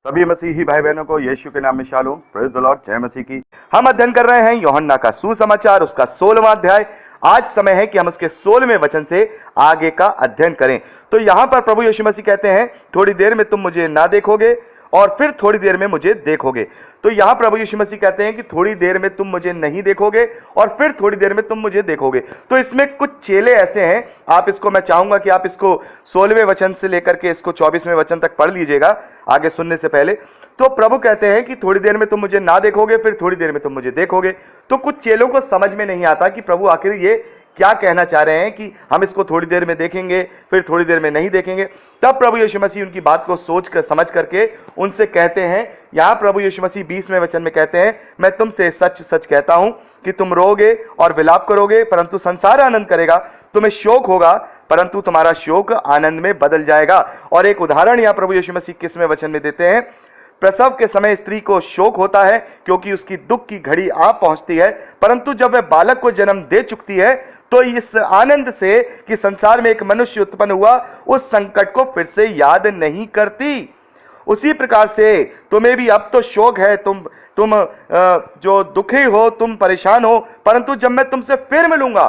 सभी मसीही भाई बहनों को यीशु के नाम में शालोम, प्रेज द लॉर्ड, जय मसीह की। हम अध्ययन कर रहे हैं यूहन्ना का सुसमाचार, उसका 16वां अध्याय। आज समय है कि हम उसके 16वें वचन से आगे का अध्ययन करें। तो यहां पर प्रभु यीशु मसीह कहते हैं, थोड़ी देर में तुम मुझे ना देखोगे और फिर थोड़ी देर में मुझे देखोगे। तो यहां प्रभु यीशु मसीह कहते हैं कि थोड़ी देर में तुम मुझे नहीं देखोगे और फिर थोड़ी देर में तुम मुझे देखोगे। तो इसमें कुछ चेले ऐसे हैं, आप इसको, मैं चाहूंगा कि आप इसको 16वें वचन से लेकर के इसको 24वें वचन तक पढ़ लीजिएगा आगे सुनने से पहले। तो प्रभु कहते हैं कि थोड़ी देर में तुम मुझे ना देखोगे, फिर थोड़ी देर में तुम मुझे देखोगे। तो कुछ चेलों को समझ में नहीं आता कि प्रभु आखिर ये क्या कहना चाह रहे हैं कि हम इसको थोड़ी देर में देखेंगे फिर थोड़ी देर में नहीं देखेंगे। तब प्रभु यीशु मसीह उनकी बात को सोच कर समझ करके उनसे कहते हैं, यहां प्रभु यीशु मसीह 20वें वचन में कहते हैं, मैं तुमसे सच सच कहता हूं कि तुम रोगे और विलाप करोगे परंतु संसार आनंद करेगा। तुम्हें शोक होगा परंतु तुम्हारा शोक आनंद में बदल जाएगा। और एक उदाहरण यहां प्रभु यीशु मसीह 21वें वचन में देते हैं, प्रसव के समय स्त्री को शोक होता है क्योंकि उसकी दुख की घड़ी आ पहुंचती है, परंतु जब वह बालक को जन्म दे चुकती है तो इस आनंद से कि संसार में एक मनुष्य उत्पन्न हुआ, उस संकट को फिर से याद नहीं करती। उसी प्रकार से तुम्हें भी अब तो शोक है, तुम जो दुखी हो, तुम परेशान हो, परंतु जब मैं तुमसे फिर मिलूंगा।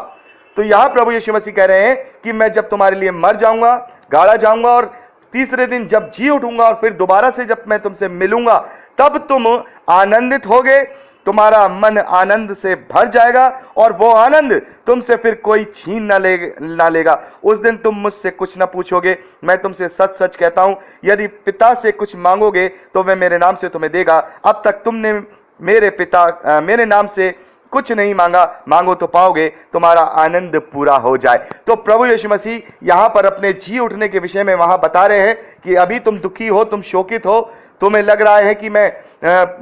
तो यहां प्रभु यीशु मसीह कह रहे हैं कि मैं जब तुम्हारे लिए मर जाऊंगा, गाड़ा जाऊंगा और तीसरे दिन जब जी उठूंगा और फिर दोबारा से जब मैं तुमसे मिलूंगा, तब तुम आनंदित होगे, तुम्हारा मन आनंद से भर जाएगा और वो आनंद तुमसे फिर कोई छीन ना लेगा। उस दिन तुम मुझसे कुछ ना पूछोगे। मैं तुमसे सच सच कहता हूं, यदि पिता से कुछ मांगोगे तो वह मेरे नाम से तुम्हें देगा। अब तक तुमने मेरे नाम से कुछ नहीं मांगा, मांगो तो पाओगे, तुम्हारा आनंद पूरा हो जाए। तो प्रभु यीशु मसीह यहां पर अपने जी उठने के विषय में वहां बता रहे हैं कि अभी तुम दुखी हो, तुम शोकित हो, तुम्हें लग रहा है कि मैं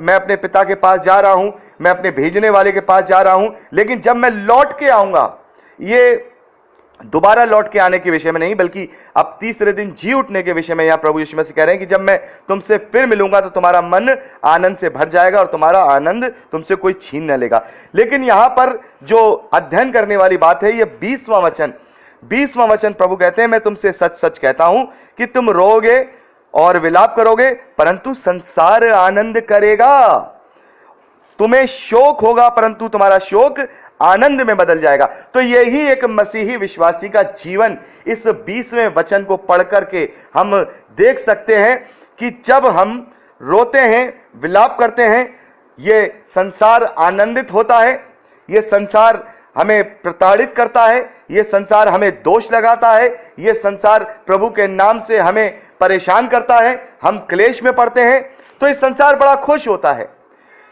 अपने पिता के पास जा रहा हूं, मैं अपने भेजने वाले के पास जा रहा हूं, लेकिन जब मैं लौट के आऊंगा, ये दोबारा लौट के आने के विषय में नहीं बल्कि अब तीसरे दिन जी उठने के विषय में यहां प्रभु यीशु मसीह कह रहे हैं कि जब मैं तुमसे फिर मिलूंगा तो तुम्हारा मन आनंद से भर जाएगा और तुम्हारा आनंद तुमसे कोई छीन न लेगा। लेकिन यहां पर जो अध्ययन करने वाली बात है, ये 20वां वचन प्रभु कहते हैं, मैं तुमसे सच सच कहता हूं कि तुम रोगे और विलाप करोगे परंतु संसार आनंद करेगा। तुम्हें शोक होगा परंतु तुम्हारा शोक आनंद में बदल जाएगा। तो यही एक मसीही विश्वासी का जीवन इस 20वें वचन को पढ़ करके हम देख सकते हैं कि जब हम रोते हैं, विलाप करते हैं, ये संसार आनंदित होता है, ये संसार हमें प्रताड़ित करता है, ये संसार हमें दोष लगाता है, ये संसार प्रभु के नाम से हमें परेशान करता है, हम क्लेश में पड़ते हैं। तो इस संसार बड़ा खुश होता है,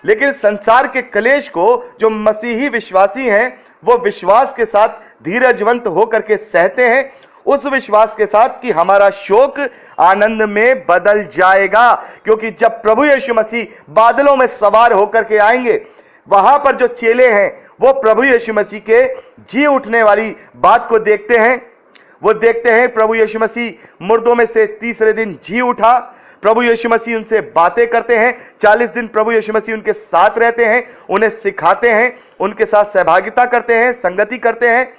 लेकिन संसार के क्लेश को जो मसीही विश्वासी हैं वो विश्वास के साथ धीरजवंत होकर के सहते हैं, उस विश्वास के साथ कि हमारा शोक आनंद में बदल जाएगा। क्योंकि जब प्रभु यीशु मसीह बादलों में सवार होकर के आएंगे, वहां पर जो चेले हैं वो प्रभु यीशु मसीह के जी उठने वाली बात को देखते हैं। वो देखते हैं प्रभु यीशु मसीह मुर्दों में से तीसरे दिन जी उठा, प्रभु यीशु मसीह उनसे बातें करते हैं, 40 दिन प्रभु यीशु मसीह उनके साथ रहते हैं, उन्हें सिखाते हैं, उनके साथ सहभागिता करते हैं, संगति करते हैं।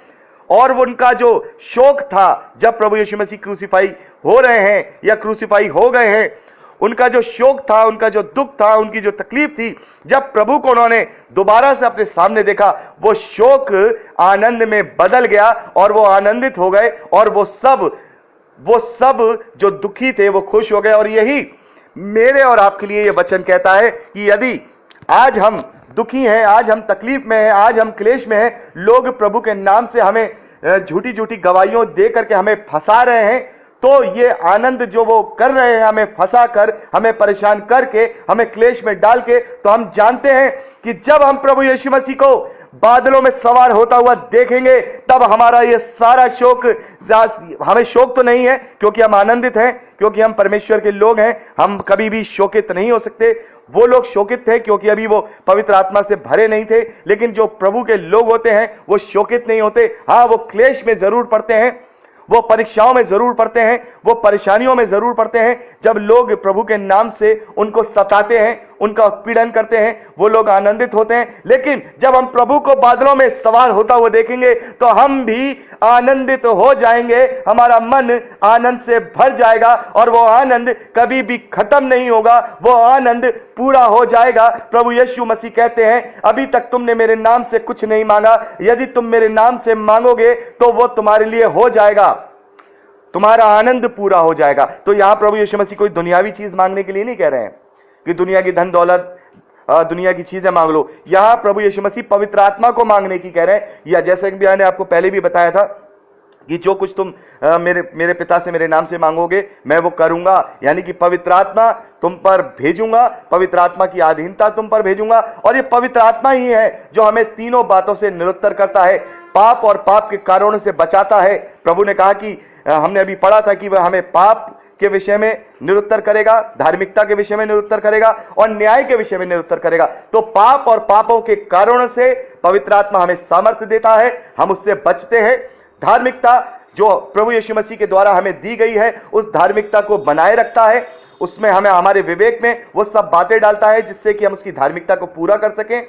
और वो उनका जो शोक था जब प्रभु यीशु मसीह क्रूसीफाई हो रहे हैं या क्रूसीफाई हो गए हैं, उनका जो शोक था, उनका जो दुख था, उनकी जो तकलीफ थी, जब प्रभु को उन्होंने दोबारा से अपने सामने देखा, वो शोक आनंद में बदल गया और वो आनंदित हो गए और वो सब जो दुखी थे वो खुश हो गए। और यही मेरे और आपके लिए ये वचन कहता है कि यदि आज हम दुखी हैं, आज हम तकलीफ में हैं, आज हम क्लेश में हैं, लोग प्रभु के नाम से हमें झूठी झूठी गवाहियों दे करके हमें फंसा रहे हैं, तो ये आनंद जो वो कर रहे हैं, हमें फंसा कर, हमें परेशान करके, हमें क्लेश में डाल के, तो हम जानते हैं कि जब हम प्रभु यीशु मसीह को बादलों में सवार होता हुआ देखेंगे, तब हमारा ये सारा शोक, हमें शोक तो नहीं है क्योंकि हम आनंदित हैं, क्योंकि हम परमेश्वर के लोग हैं, हम कभी भी शोकित नहीं हो सकते। वो लोग शोकित थे क्योंकि अभी वो पवित्र आत्मा से भरे नहीं थे, लेकिन जो प्रभु के लोग होते हैं वो शोकित नहीं होते। हाँ, वो क्लेश में जरूर पड़ते हैं, वो परीक्षाओं में जरूर पड़ते हैं, वो परेशानियों में जरूर पड़ते हैं, जब लोग प्रभु के नाम से उनको सताते हैं, उनका उत्पीड़न करते हैं, वो लोग आनंदित होते हैं। लेकिन जब हम प्रभु को बादलों में सवार होता हुआ देखेंगे तो हम भी आनंदित हो जाएंगे, हमारा मन आनंद से भर जाएगा और वो आनंद कभी भी खत्म नहीं होगा, वो आनंद पूरा हो जाएगा। प्रभु यीशु मसीह कहते हैं, अभी तक तुमने मेरे नाम से कुछ नहीं मांगा, यदि तुम मेरे नाम से मांगोगे तो वो तुम्हारे लिए हो जाएगा, तुम्हारा आनंद पूरा हो जाएगा। तो यहां प्रभु यीशु मसीह कोई दुनियावी चीज मांगने के लिए नहीं कह रहे हैं कि दुनिया की धन दौलत, दुनिया की चीजें मांग लो। यहां प्रभु यीशु मसीह पवित्र आत्मा को मांगने की कह रहे हैं। या जैसे कि मैंने आपको पहले भी बताया था कि जो कुछ तुम मेरे पिता से मेरे नाम से मांगोगे मैं वो करूंगा, यानी कि पवित्र आत्मा तुम पर भेजूंगा, पवित्र आत्मा की अधीनता तुम पर भेजूंगा। और ये पवित्र आत्मा ही है जो हमें तीनों बातों से निरुत्तर करता है, पाप और पाप के कारणों से बचाता है। प्रभु ने कहा कि हमने अभी पढ़ा था कि वह हमें पाप के विषय में निरुत्तर करेगा, धार्मिकता के विषय में निरुत्तर करेगा और न्याय के विषय में निरुत्तर करेगा। तो पाप और पापों के कारणों से पवित्र आत्मा हमें सामर्थ्य देता है, हम उससे बचते हैं। धार्मिकता जो प्रभु यीशु मसीह के द्वारा हमें दी गई है, उस धार्मिकता को बनाए रखता है, उसमें हमें हमारे विवेक में वो सब बातें डालता है जिससे कि हम उसकी धार्मिकता को पूरा कर सकें।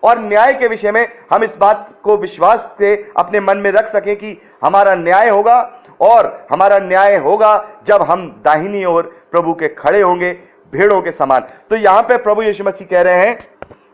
और न्याय के विषय में हम इस बात को विश्वास से अपने मन में रख सकें कि हमारा न्याय होगा, और हमारा न्याय होगा जब हम दाहिनी ओर प्रभु के खड़े होंगे भेड़ों के समान। तो यहां पे प्रभु यीशु मसीह कह रहे हैं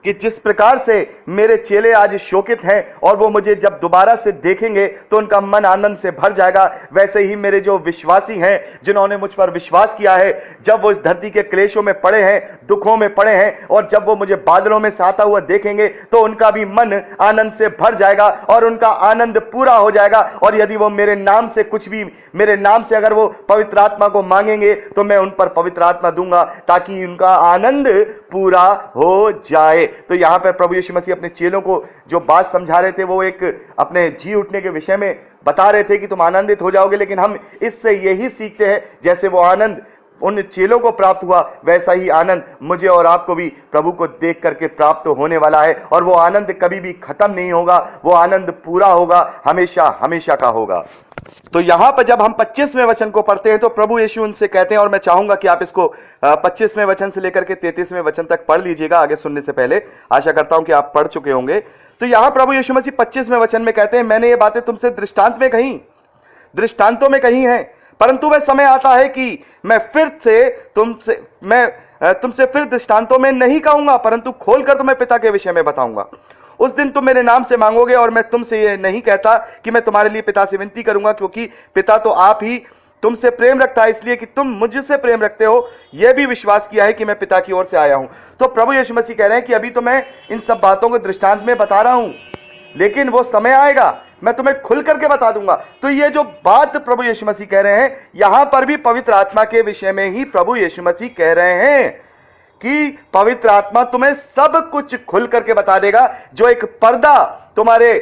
कि जिस प्रकार से मेरे चेले आज शोकित हैं और वो मुझे जब दोबारा से देखेंगे तो उनका मन आनंद से भर जाएगा, वैसे ही मेरे जो विश्वासी हैं जिन्होंने मुझ पर विश्वास किया है, जब वो इस धरती के क्लेशों में पड़े हैं, दुखों में पड़े हैं, और जब वो मुझे बादलों में से आता हुआ देखेंगे तो उनका भी मन आनंद से भर जाएगा और उनका आनंद पूरा हो जाएगा। और यदि वो मेरे नाम से कुछ भी, मेरे नाम से अगर वो पवित्र आत्मा को मांगेंगे तो मैं उन पर पवित्र आत्मा दूंगा ताकि उनका आनंद पूरा हो जाए। तो यहां पर प्रभु यीशु मसीह अपने चेलों को जो बात समझा रहे थे वो एक अपने जी उठने के विषय में बता रहे थे कि तुम आनंदित हो जाओगे। लेकिन हम इससे यही सीखते हैं, जैसे वो आनंद उन चेलों को प्राप्त हुआ वैसा ही आनंद मुझे और आपको भी प्रभु को देख करके प्राप्त होने वाला है। और वो आनंद कभी भी खत्म नहीं होगा, वो आनंद पूरा होगा, हमेशा हमेशा का होगा। तो यहां पर जब हम 25वें वचन को पढ़ते हैं तो प्रभु यीशु उनसे कहते हैं, और मैं चाहूंगा कि आप इसको 25वें वचन से लेकर के 33वें वचन तक पढ़ लीजिएगा आगे सुनने से पहले। आशा करता हूं कि आप पढ़ चुके होंगे। तो यहां प्रभु यीशु मसीह 25वें वचन में कहते हैं, मैंने ये बातें तुमसे दृष्टांत में कही, दृष्टांतों में कही हैं, परंतु वह समय आता है कि मैं तुमसे फिर दृष्टांतों में नहीं कहूंगा, परंतु खोलकर तुम्हें पिता के विषय में बताऊंगा। उस दिन तुम मेरे नाम से मांगोगे और मैं तुमसे ये नहीं कहता कि मैं तुम्हारे लिए पिता से विनती करूंगा, क्योंकि पिता तो आप ही तुमसे प्रेम रखता है, इसलिए कि तुम मुझसे प्रेम रखते हो, यह भी विश्वास किया है कि मैं पिता की ओर से आया हूं। तो प्रभु यीशु मसीह कह रहे हैं कि अभी तो मैं इन सब बातों को दृष्टांत में बता रहा हूं, लेकिन वो समय आएगा मैं तुम्हें खुल करके बता दूंगा। तो ये जो बात प्रभु यीशु मसीह कह रहे हैं, यहां पर भी पवित्र आत्मा के विषय में ही प्रभु यीशु मसीह कह रहे हैं कि पवित्र आत्मा तुम्हें सब कुछ खुल करके बता देगा। जो एक पर्दा तुम्हारे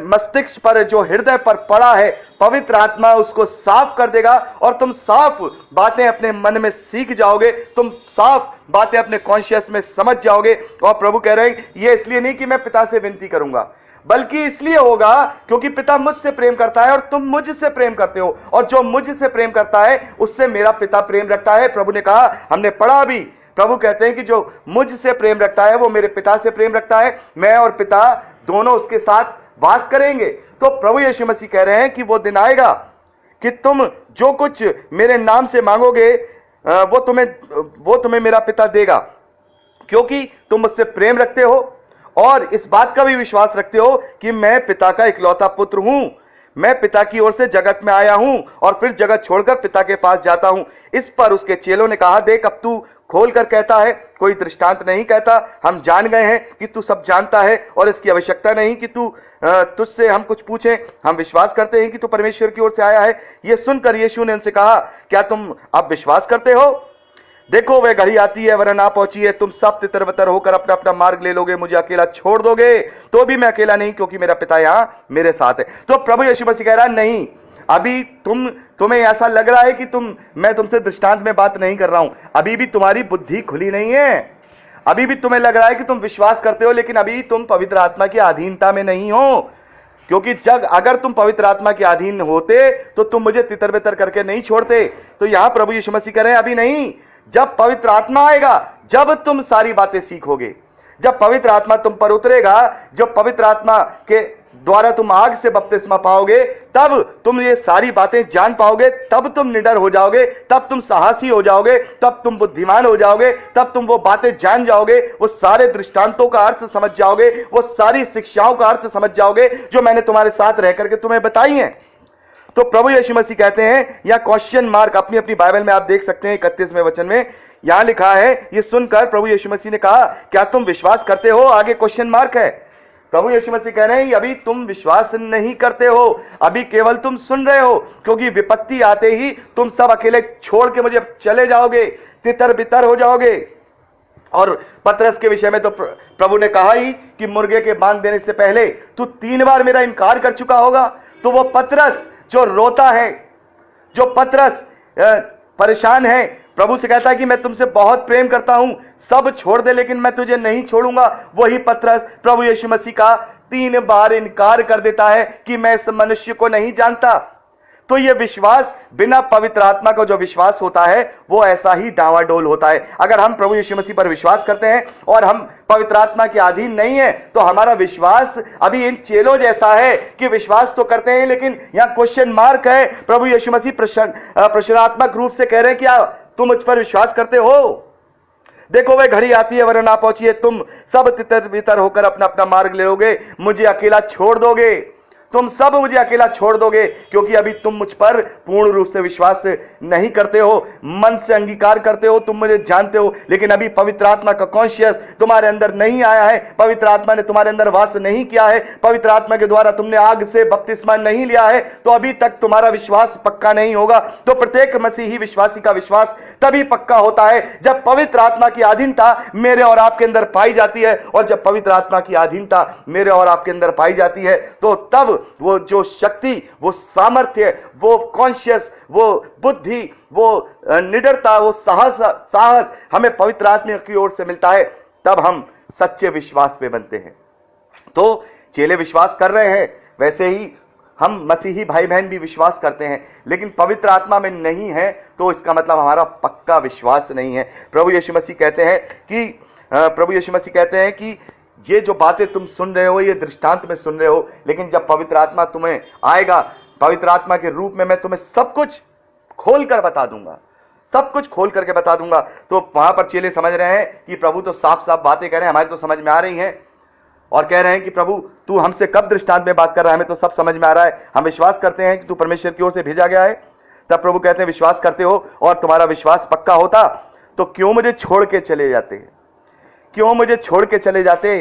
मस्तिष्क पर, जो हृदय पर पड़ा है, पवित्र आत्मा उसको साफ कर देगा और तुम साफ बातें अपने मन में सीख जाओगे, तुम साफ बातें अपने कॉन्शियस में समझ जाओगे। और प्रभु कह रहे हैं ये इसलिए नहीं कि मैं पिता से विनती करूंगा, बल्कि इसलिए होगा क्योंकि पिता मुझसे प्रेम करता है और तुम मुझसे प्रेम करते हो, और जो मुझसे प्रेम करता है उससे मेरा पिता प्रेम रखता है। प्रभु ने कहा, हमने पढ़ा अभी, प्रभु कहते हैं कि जो मुझसे प्रेम रखता है वो मेरे पिता से प्रेम रखता है, मैं और पिता दोनों उसके साथ वास करेंगे। तो प्रभु यीशु मसीह कह रहे हैं कि वो दिन आएगा कि तुम जो कुछ मेरे नाम से मांगोगे वो तुम्हें मेरा पिता देगा, क्योंकि तुम मुझसे प्रेम रखते हो और इस बात का भी विश्वास रखते हो कि मैं पिता का इकलौता पुत्र हूं। मैं पिता की ओर से जगत में आया हूं और फिर जगत छोड़कर पिता के पास जाता हूं। इस पर उसके चेलों ने कहा, देख अब तू खोल कर कहता है, कोई दृष्टांत नहीं कहता। हम जान गए हैं कि तू सब जानता है और इसकी आवश्यकता नहीं कि तुझसे हम कुछ पूछें। हम विश्वास करते हैं कि तू परमेश्वर की ओर से आया है। यह सुनकर यीशु ने उनसे कहा, क्या तुम अब विश्वास करते हो? देखो वह घड़ी आती है, वरना ना पहुंची है, तुम सब तितर-बितर होकर अपना अपना मार्ग ले लोगे, मुझे अकेला छोड़ दोगे, तो भी मैं अकेला नहीं, क्योंकि मेरा पिता यहां मेरे साथ है। तो प्रभु यीशु मसीह कह रहा है, नहीं, अभी तुम्हें ऐसा लग रहा है कि मैं तुमसे दृष्टांत में बात नहीं कर रहा हूं, अभी भी तुम्हारी बुद्धि खुली नहीं है, अभी भी तुम्हें लग रहा है कि तुम विश्वास करते हो, लेकिन अभी तुम पवित्र आत्मा की अधीनता में नहीं हो। क्योंकि जब अगर तुम पवित्र आत्मा के अधीन होते तो तुम मुझे तितर बितर करके नहीं छोड़ते। तो यहां प्रभु यीशु मसीह कह रहे हैं अभी नहीं, जब पवित्र आत्मा आएगा, जब तुम सारी बातें सीखोगे, जब पवित्र आत्मा तुम पर उतरेगा, जब पवित्र आत्मा के द्वारा तुम आग से बपतिस्मा पाओगे, तब तुम ये सारी बातें जान पाओगे, तब तुम निडर हो जाओगे, तब तुम साहसी हो जाओगे, तब तुम बुद्धिमान हो जाओगे, तब तुम वो बातें जान जाओगे, वो सारे दृष्टांतों का अर्थ समझ जाओगे, वो सारी शिक्षाओं का अर्थ समझ जाओगे जो मैंने तुम्हारे साथ रह करके तुम्हें बताई हैं। तो प्रभु यीशु मसीह कहते हैं, या क्वेश्चन मार्क अपनी अपनी बाइबल में आप देख सकते हैं 31वें वचन में यहां लिखा है, ये सुनकर प्रभु यीशु मसीह ने कहा, क्या तुम विश्वास करते हो? आगे क्वेश्चन मार्क है। प्रभु यीशु मसीह कह रहे हैं, अभी तुम विश्वास नहीं करते हो, अभी केवल तुम सुन रहे हो, क्योंकि विपत्ति आते ही तुम सब अकेले छोड़ के मुझे चले जाओगे, तितर बितर हो जाओगे। और पतरस के विषय में तो प्रभु ने कहा ही कि मुर्गे के बांध देने से पहले तू 3 बार मेरा इनकार कर चुका होगा। तो वो पतरस जो रोता है, जो पतरस परेशान है, प्रभु से कहता है कि मैं तुमसे बहुत प्रेम करता हूं, सब छोड़ दे लेकिन मैं तुझे नहीं छोड़ूंगा। वही पतरस प्रभु यीशु मसीह का 3 बार इनकार कर देता है कि मैं इस मनुष्य को नहीं जानता। तो यह विश्वास, बिना पवित्र आत्मा का जो विश्वास होता है वो ऐसा ही डावाडोल होता है। अगर हम प्रभु यीशु मसीह पर विश्वास करते हैं और हम पवित्र आत्मा के अधीन नहीं है, तो हमारा विश्वास अभी इन चेलों जैसा है कि विश्वास तो करते हैं लेकिन यहां क्वेश्चन मार्क है। प्रभु यीशु मसीह प्रश्नात्मक रूप से कह रहे हैं, क्या तुम मुझ पर विश्वास करते हो? देखो वह घड़ी आती है वरना पहुंची है, तुम सब तितर बितर होकर अपना अपना मार्ग ले लोगे, मुझे अकेला छोड़ दोगे, तुम सब मुझे अकेला छोड़ दोगे, क्योंकि अभी तुम मुझ पर पूर्ण रूप से विश्वास नहीं करते हो, मन से अंगीकार करते हो, तुम मुझे जानते हो, लेकिन अभी पवित्र आत्मा का कॉन्शियस तुम्हारे अंदर नहीं आया है, पवित्र आत्मा ने तुम्हारे अंदर वास नहीं किया है, पवित्र आत्मा के द्वारा तुमने आग से बपतिस्मा नहीं लिया है, तो अभी तक तुम्हारा विश्वास पक्का नहीं होगा। तो प्रत्येक मसीही विश्वासी का विश्वास तभी पक्का होता है जब पवित्र आत्मा की अधीनता मेरे और आपके अंदर पाई जाती है, और जब पवित्र आत्मा की अधीनता मेरे और आपके अंदर पाई जाती है तो तब वो जो शक्ति, वो सामर्थ्य, वो कॉन्शियस, वो बुद्धि, वो निडरता, वो साहस हमें पवित्र आत्मा की ओर से मिलता है, तब हम सच्चे विश्वास पे बनते हैं। तो चेले विश्वास कर रहे हैं, वैसे ही हम मसीही भाई बहन भी विश्वास करते हैं, लेकिन पवित्र आत्मा में नहीं है तो इसका मतलब हमारा पक्का विश्वास नहीं है। प्रभु यीशु मसीह कहते हैं कि ये जो बातें तुम सुन रहे हो, ये दृष्टांत में सुन रहे हो, लेकिन जब पवित्र आत्मा तुम्हें आएगा, पवित्र आत्मा के रूप में मैं तुम्हें सब कुछ खोल कर बता दूंगा, सब कुछ खोल करके बता दूंगा। तो वहां पर चेले समझ रहे हैं कि प्रभु तो साफ साफ बातें कह रहे हैं, हमारी तो समझ में आ रही हैं, और कह रहे हैं कि प्रभु तू हमसे कब दृष्टांत में बात कर रहा है, हमें तो सब समझ में आ रहा है, हम विश्वास करते हैं कि तू परमेश्वर की ओर से भेजा गया है। तब प्रभु कहते हैं, विश्वास करते हो और तुम्हारा विश्वास पक्का होता तो क्यों मुझे छोड़ के चले जाते, क्यों मुझे छोड़ के चले जाते,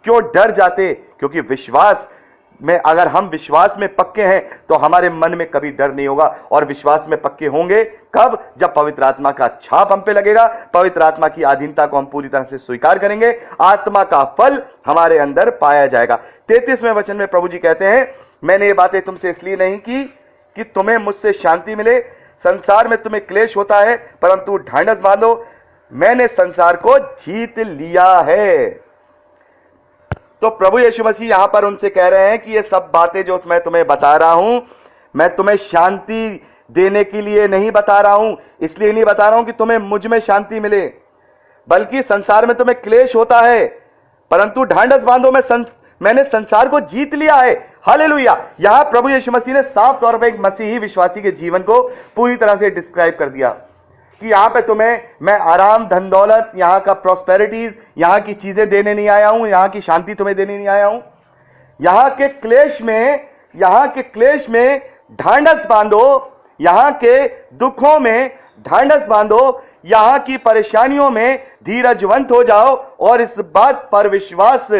क्यों डर जाते? क्योंकि विश्वास में, अगर हम विश्वास में पक्के हैं तो हमारे मन में कभी डर नहीं होगा, और विश्वास में पक्के होंगे कब? जब पवित्र आत्मा का छाप हम पे लगेगा, पवित्र आत्मा की अधीनता को हम पूरी तरह से स्वीकार करेंगे, आत्मा का फल हमारे अंदर पाया जाएगा। 33वें वचन में प्रभु जी कहते हैं, मैंने ये बातें तुमसे इसलिए नहीं की कि तुम्हें मुझसे शांति मिले, संसार में तुम्हें क्लेश होता है, परंतु ढांढस बांधो, मैंने संसार को जीत लिया है। तो प्रभु यीशु मसीह यहां पर उनसे कह रहे हैं कि ये सब बातें जो मैं तुम्हें बता रहा हूं, मैं तुम्हें शांति देने के लिए नहीं बता रहा हूं, इसलिए नहीं बता रहा हूं कि तुम्हें मुझ में शांति मिले, बल्कि संसार में तुम्हें क्लेश होता है, परंतु ढांढस बांधो, मैंने संसार को जीत लिया है। हालेलुया। यहां प्रभु यीशु मसीह ने साफ तौर पर एक मसीही विश्वासी के जीवन को पूरी तरह से डिस्क्राइब कर दिया कि यहां पे तुम्हें मैं आराम, धन दौलत, यहां का प्रॉस्पेरिटीज, यहां की चीजें देने नहीं आया हूं, यहां की शांति तुम्हें देने नहीं आया हूं। यहां के क्लेश में ढांढस बांधो, यहां के दुखों में ढांढस बांधो, यहां की परेशानियों में धीरजवंत हो जाओ, और इस बात पर विश्वास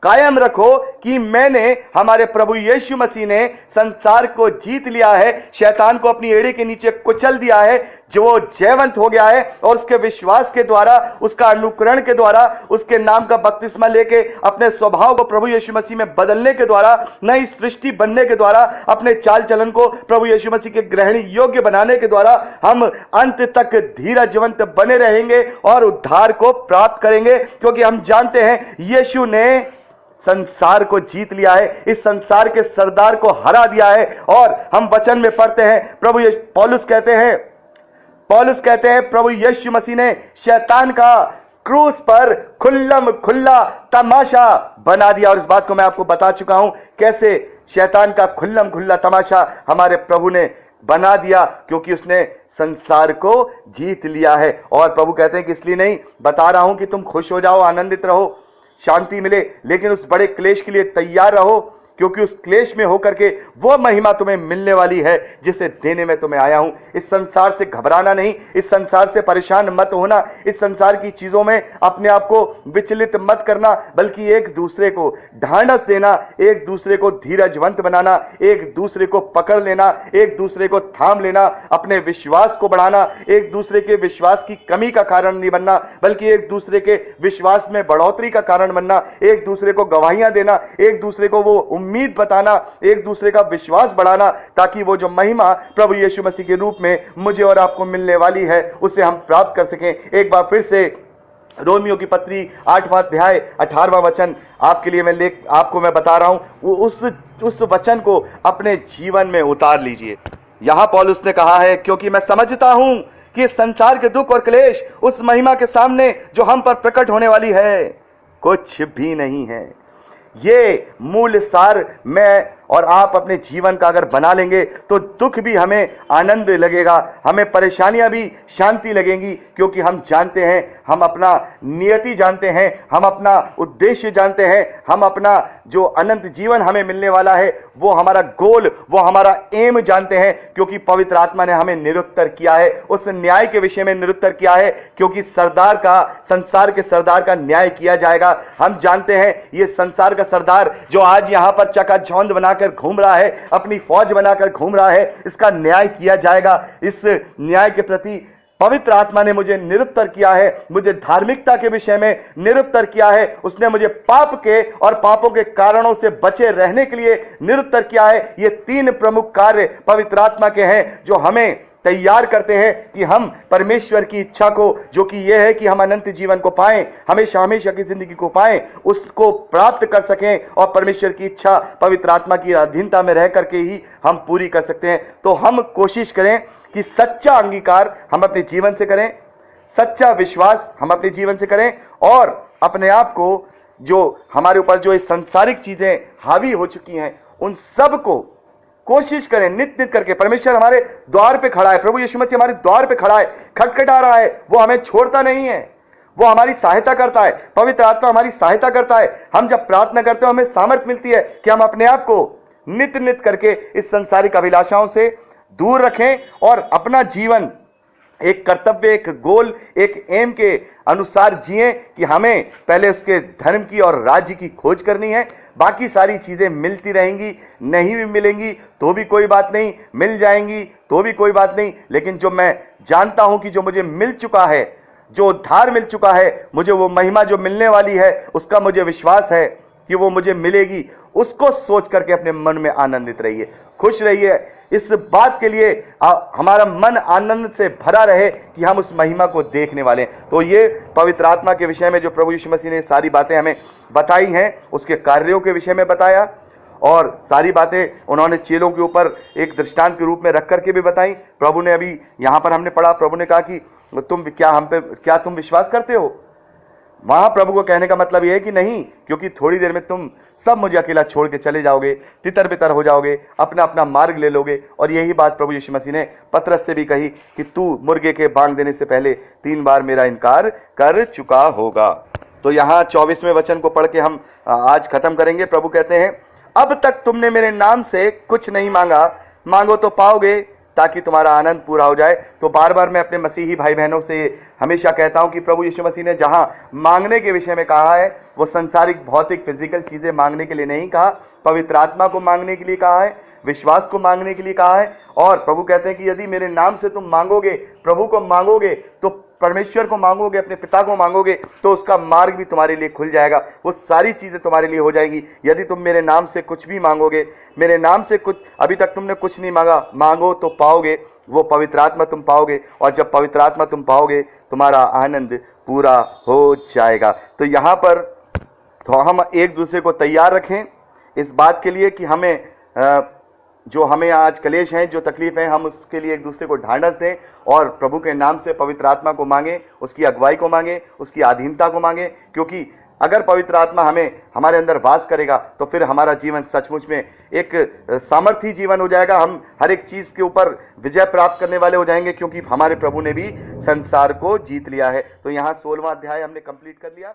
कायम रखो कि मैंने, हमारे प्रभु यीशु मसीह ने संसार को जीत लिया है, शैतान को अपनी एड़ी के नीचे कुचल दिया है, जो वो जयवंत हो गया है, और उसके विश्वास के द्वारा, उसका अनुकरण के द्वारा, उसके नाम का बपतिस्मा लेके अपने स्वभाव को प्रभु यीशु मसीह में बदलने के द्वारा, नई सृष्टि बनने के द्वारा, अपने चाल चलन को प्रभु यीशु मसीह के ग्रहण योग्य बनाने के द्वारा हम अंत तक धीरजवंत बने रहेंगे और उद्धार को प्राप्त करेंगे, क्योंकि हम जानते हैं यीशु ने संसार को जीत लिया है, इस संसार के सरदार को हरा दिया है। और हम वचन में पढ़ते हैं, पौलुस कहते हैं प्रभु यीशु मसीह ने शैतान का क्रूस पर खुल्लम खुल्ला तमाशा बना दिया। और इस बात को मैं आपको बता चुका हूं, कैसे शैतान का खुल्लम खुल्ला तमाशा हमारे प्रभु ने बना दिया, क्योंकि उसने संसार को जीत लिया है। और प्रभु कहते हैं कि इसलिए नहीं बता रहा हूं कि तुम खुश हो जाओ, आनंदित रहो, शांति मिले, लेकिन उस बड़े क्लेश के लिए तैयार रहो, क्योंकि उस क्लेश में होकर के वो महिमा तुम्हें मिलने वाली है जिसे देने में तुम्हें आया हूं। इस संसार से घबराना नहीं, इस संसार से परेशान मत होना, इस संसार की चीजों में अपने आप को विचलित मत करना, बल्कि एक दूसरे को ढांढस देना, एक दूसरे को धीरजवंत बनाना, एक दूसरे को पकड़ लेना, एक दूसरे को थाम लेना, अपने विश्वास को बढ़ाना, एक दूसरे के विश्वास की कमी का कारण नहीं बनना, बल्कि एक दूसरे के विश्वास में बढ़ोतरी का कारण बनना, एक दूसरे को गवाहियां देना, एक दूसरे को वो उम्मीद बताना, एक दूसरे का विश्वास बढ़ाना, ताकि वो जो महिमा प्रभु यीशु मसीह के रूप में मुझे और आपको मिलने वाली है उसे हम प्राप्त कर सकें। एक बार फिर से रोमियो की पत्री 8वां अध्याय 18वां वचन आपके लिए आपको मैं बता रहा हूं, उस वचन को अपने जीवन में उतार लीजिए। यहां पौलुस ने कहा है, क्योंकि मैं समझता हूं कि संसार के दुख और क्लेश उस महिमा के सामने जो हम पर प्रकट होने वाली है कुछ भी नहीं है। ये मूल सार मैं और आप अपने जीवन का अगर बना लेंगे तो दुख भी हमें आनंद लगेगा, हमें परेशानियां भी शांति लगेंगी, क्योंकि हम जानते हैं, हम अपना नियति जानते हैं, हम अपना उद्देश्य जानते हैं, हम अपना जो अनंत जीवन हमें मिलने वाला है वो हमारा गोल, वो हमारा एम जानते हैं, क्योंकि पवित्र आत्मा ने हमें निरुत्तर किया है, उस न्याय के विषय में निरुत्तर किया है, क्योंकि संसार के सरदार का न्याय किया जाएगा। हम जानते हैं ये संसार का सरदार जो आज यहां पर चकाचौंध बनाकर घूम रहा है, अपनी फौज बनाकर घूम रहा है, इसका न्याय किया जाएगा। इस न्याय के प्रति पवित्र आत्मा ने मुझे निरुत्तर किया है, मुझे धार्मिकता के विषय में निरुत्तर किया है, उसने मुझे पाप के और पापों के कारणों से बचे रहने के लिए निरुत्तर किया है। ये 3 प्रमुख कार्य पवित्र आत्मा के हैं जो हमें तैयार करते हैं कि हम परमेश्वर की इच्छा को, जो कि यह है कि हम अनंत जीवन को पाएं, हमेशा हमेशा की जिंदगी को पाएं, उसको प्राप्त कर सकें। और परमेश्वर की इच्छा पवित्र आत्मा की अधीनता में रह करके ही हम पूरी कर सकते हैं। तो हम कोशिश करें कि सच्चा अंगीकार हम अपने जीवन से करें, सच्चा विश्वास हम अपने जीवन से करें, और अपने आप को जो हमारे ऊपर जो इस सांसारिक चीजें हावी हो चुकी हैं उन सब को कोशिश करें नित्य करके। परमेश्वर हमारे द्वार पे खड़ा है, प्रभु यीशु मसीह हमारे द्वार पे खड़ा है, खटखटा रहा है, वो हमें छोड़ता नहीं है, वो हमारी सहायता करता है, पवित्र आत्मा हमारी सहायता करता है। हम जब प्रार्थना करते हो हमें सामर्थ मिलती है कि हम अपने आप को नित्य करके इस संसारिक अभिलाषाओं से दूर रखें और अपना जीवन एक कर्तव्य, एक गोल, एक एम के अनुसार जिए कि हमें पहले उसके धर्म की और राज्य की खोज करनी है। बाकी सारी चीजें मिलती रहेंगी, नहीं भी मिलेंगी तो भी कोई बात नहीं, मिल जाएंगी तो भी कोई बात नहीं, लेकिन जो मैं जानता हूं कि जो मुझे मिल चुका है, जो उद्धार मिल चुका है, मुझे वो महिमा जो मिलने वाली है उसका मुझे विश्वास है कि वो मुझे मिलेगी, उसको सोच करके अपने मन में आनंदित रहिए, खुश रहिए। इस बात के लिए हमारा मन आनंद से भरा रहे कि हम उस महिमा को देखने वाले हैं। तो ये पवित्र आत्मा के विषय में जो प्रभु यीशु मसीह ने सारी बातें हमें बताई हैं, उसके कार्यों के विषय में बताया, और सारी बातें उन्होंने चेलों के ऊपर एक दृष्टांत के रूप में रख करके भी बताई। प्रभु ने अभी यहाँ पर हमने पढ़ा, प्रभु ने कहा कि क्या तुम विश्वास करते हो? वहां प्रभु को कहने का मतलब यह है कि नहीं, क्योंकि थोड़ी देर में तुम सब मुझे अकेला छोड़ के चले जाओगे, तितर बितर हो जाओगे, अपना अपना मार्ग ले लोगे। और यही बात प्रभु यीशु मसीह ने पतरस से भी कही कि तू मुर्गे के बांग देने से पहले 3 बार मेरा इनकार कर चुका होगा। तो यहाँ 24वें वचन को पढ़ के हम आज खत्म करेंगे। प्रभु कहते हैं, अब तक तुमने मेरे नाम से कुछ नहीं मांगा, मांगो तो पाओगे ताकि तुम्हारा आनंद पूरा हो जाए। तो बार बार मैं अपने मसीही भाई बहनों से हमेशा कहता हूं कि प्रभु यीशु मसीह ने जहां मांगने के विषय में कहा है वो संसारिक भौतिक फिजिकल चीजें मांगने के लिए नहीं कहा, पवित्र आत्मा को मांगने के लिए कहा है, विश्वास को मांगने के लिए कहा है। और प्रभु कहते हैं कि यदि मेरे नाम से तुम मांगोगे, प्रभु को मांगोगे, तो परमेश्वर को मांगोगे, अपने पिता को मांगोगे, तो उसका मार्ग भी तुम्हारे लिए खुल जाएगा, वो सारी चीजें तुम्हारे लिए हो जाएगी। यदि तुम मेरे नाम से कुछ भी मांगोगे, मेरे नाम से कुछ अभी तक तुमने कुछ नहीं मांगा, मांगो तो पाओगे, वो पवित्र आत्मा तुम पाओगे, और जब पवित्र आत्मा तुम पाओगे तुम्हारा आनंद पूरा हो जाएगा। तो यहाँ पर तो हम एक दूसरे को तैयार रखें इस बात के लिए कि जो हमें आज क्लेश हैं, जो तकलीफ हैं, हम उसके लिए एक दूसरे को ढांढस दें और प्रभु के नाम से पवित्र आत्मा को मांगें, उसकी अगुवाई को मांगें, उसकी अधीनता को मांगें। क्योंकि अगर पवित्र आत्मा हमारे अंदर वास करेगा तो फिर हमारा जीवन सचमुच में एक सामर्थी जीवन हो जाएगा। हम हर एक चीज के ऊपर विजय प्राप्त करने वाले हो जाएंगे, क्योंकि हमारे प्रभु ने भी संसार को जीत लिया है। तो यहाँ 16वां अध्याय हमने कंप्लीट कर लिया।